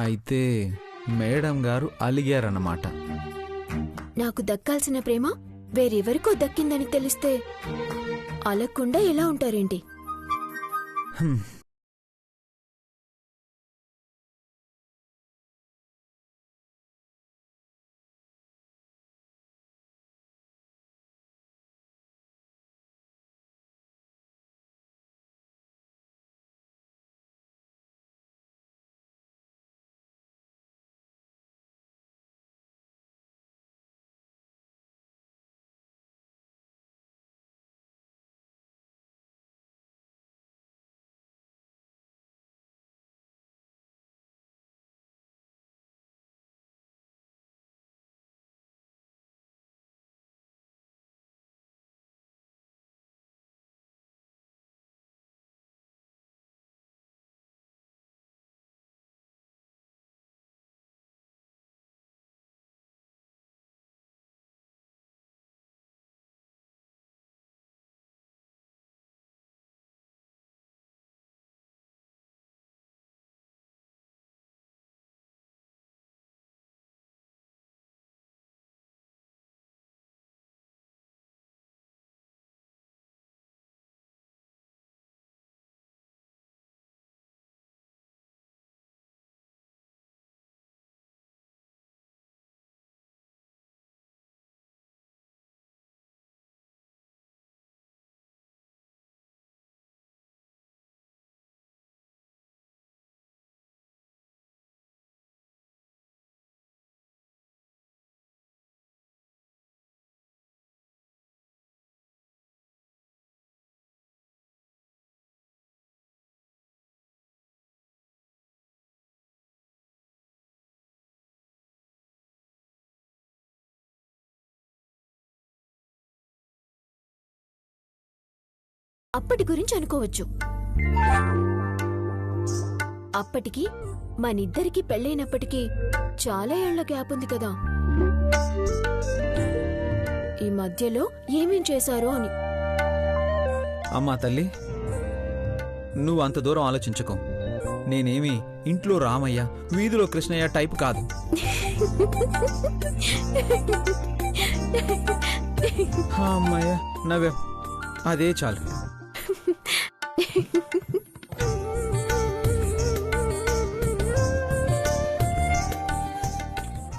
అయితే మేడం గారు అలిగారన్నమాట. నాకు దక్కాల్సిన ప్రేమ వేరెవరికో దక్కిందని తెలిస్తే అలగకుండా ఎలా ఉంటారేంటి? హ్మ్. అప్పటి గురించి అనుకోవచ్చు. అప్పటికి మనిద్దరికి పెళ్ళైనప్పటికీ చాలా ఏళ్ల గ్యాప్ ఉంది కదా. ఈ మధ్యలో ఏమేం చేశారో అని. అమ్మా తల్లి, నువ్వు అంత దూరం ఆలోచించకు. నేనేమి ఇంట్లో రామయ్య వీధిలో కృష్ణయ్య టైప్ కాదు. అమ్మాయ నవ్వే, అదే చాలు.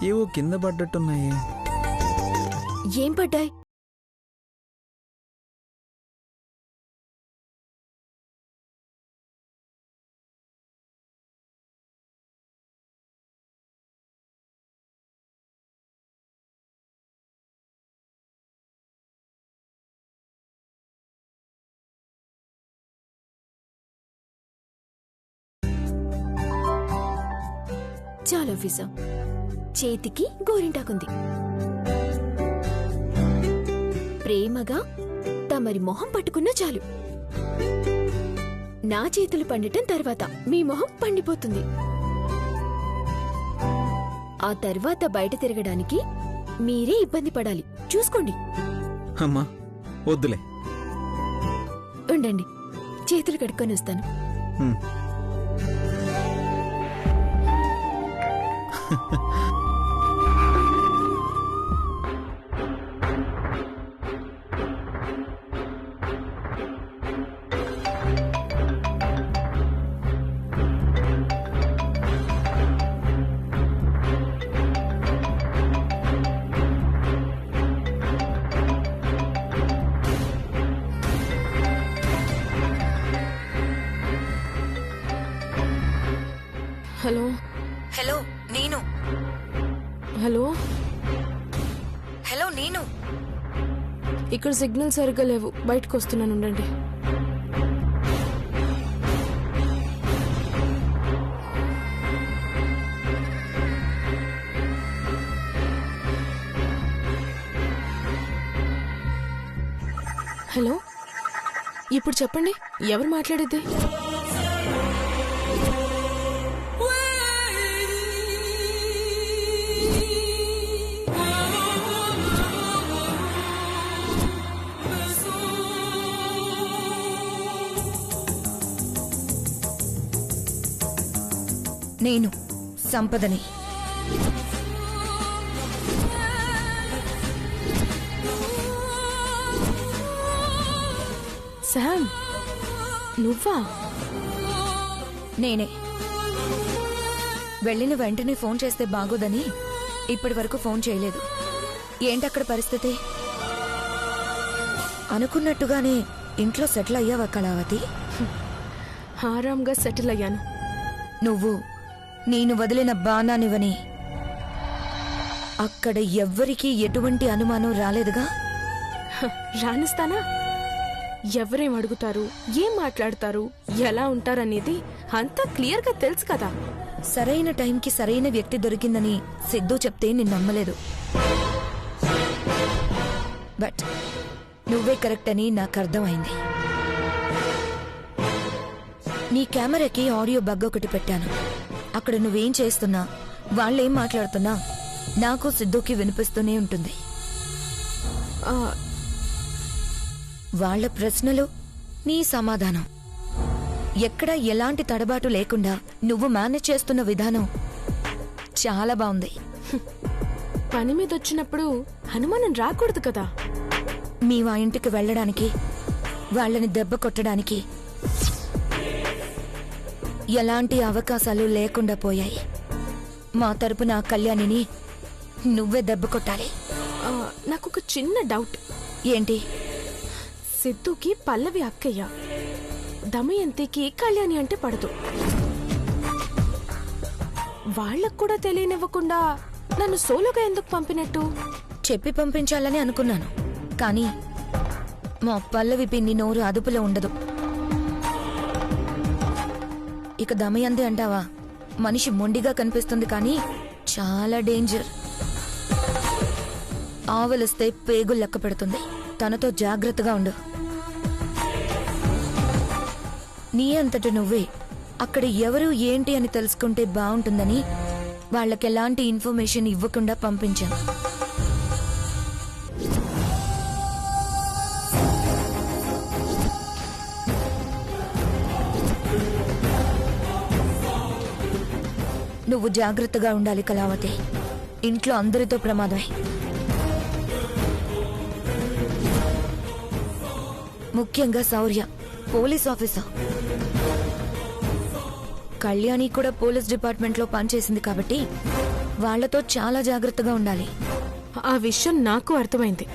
ఏవో కింద పడ్డట్టున్నాయి. ఏం పడ్డాయి? చాలా ఆఫీసర్, చేతికి గోరింటాకుంది. ప్రేమగా తమరి మొహం పట్టుకున్నా చాలు. నా చేతులు పండటం తర్వాత మీ మొహం పండిపోతుంది. ఆ తర్వాత బయట తిరగడానికి మీరే ఇబ్బంది పడాలి. చూసుకోండి. అమ్మా వద్దులే. ఉండండి, చేతులు కడుక్కొని వస్తాను. హలో హలో నేను. హలో హలో నేను. ఇక్కడ సిగ్నల్ సరిగ్గా లేవు, బయటకు వస్తున్నాను, ఉండండి. హలో, ఇప్పుడు చెప్పండి, ఎవరు మాట్లాడేది? నేను సంపదని. శామ్, నువ్వా? నేనే. వెళ్ళిన వెంటనే ఫోన్ చేస్తే బాగోదని ఇప్పటి వరకు ఫోన్ చేయలేదు. ఏంటక్కడ పరిస్థితి? అనుకున్నట్టుగానే ఇంట్లో సెటిల్ అయ్యావా కళావతి? ఆరాంగా సెటిల్ అయ్యాను. నువ్వు నేను వదిలిన బాణానివని అక్కడ ఎవ్వరికీ ఎటువంటి అనుమానం రాలేదుగా? రానిస్తానా? ఎవరేం అడుగుతారు, ఏం మాట్లాడతారు, ఎలా ఉంటారనేది అంతా క్లియర్గా తెలుసు కదా. సరైన టైంకి సరైన వ్యక్తి దొరికిందని సిద్ధు చెప్తే నేను నమ్మలేదు. బట్ నువ్వే కరెక్ట్ అని నాకు అర్థమైంది. నీ కెమెరాకి ఆడియో బగ్ ఒకటి పెట్టాను. అక్కడ నువ్వేం చేస్తున్నా, వాళ్ళేం మాట్లాడుతున్నా నాకు సిద్ధుకి వినిపిస్తూనే ఉంటుంది. వాళ్ళ ప్రశ్నలు, నీ సమాధానం, ఎక్కడ ఎలాంటి తడబాటు లేకుండా నువ్వు మేనేజ్ చేస్తున్న విధానం చాలా బాగుంది. పని మీద వచ్చినప్పుడు అనుమానం రాకూడదు కదా. మేము ఆ ఇంటికి వెళ్ళడానికి, వాళ్ళని దెబ్బ కొట్టడానికి ఎలాంటి అవకాశాలు లేకుండా పోయాయి. మా తరపున ఆ కళ్యాణిని నువ్వే దెబ్బ కొట్టాలి. నాకొక చిన్న డౌట్. ఏంటి? సిద్ధుకి పల్లవి అక్కయ్య, దమయంతికి కళ్యాణి అంటే పడదు. వాళ్ళకు కూడా తెలియనివ్వకుండా నన్ను సోలోగా ఎందుకు పంపినట్టు? చెప్పి పంపించాలని అనుకున్నాను, కానీ మా పల్లవి పిన్ని నోరు అదుపులో ఉండదు. ఇక దమయంతి అంటావా, మనిషి మొండిగా కనిపిస్తుంది కానీ చాలా డేంజర్. ఆవలిస్తే పేగులు లెక్క పెడుతుంది. తనతో జాగ్రత్తగా ఉండు. నీ అంతట నువ్వే అక్కడ ఎవరు ఏంటి అని తెలుసుకుంటే బాగుంటుందని వాళ్ళకెలాంటి ఇన్ఫర్మేషన్ ఇవ్వకుండా పంపించాను. నువ్వు జాగ్రత్తగా ఉండాలి కళావతి. ఇంట్లో అందరితో ప్రమాదమే. ముఖ్యంగా శౌర్య పోలీస్ ఆఫీసర్. కళ్యాణి కూడా పోలీస్ డిపార్ట్మెంట్ లో పనిచేసింది కాబట్టి వాళ్లతో చాలా జాగ్రత్తగా ఉండాలి. ఆ విషయం నాకు అర్థమైంది.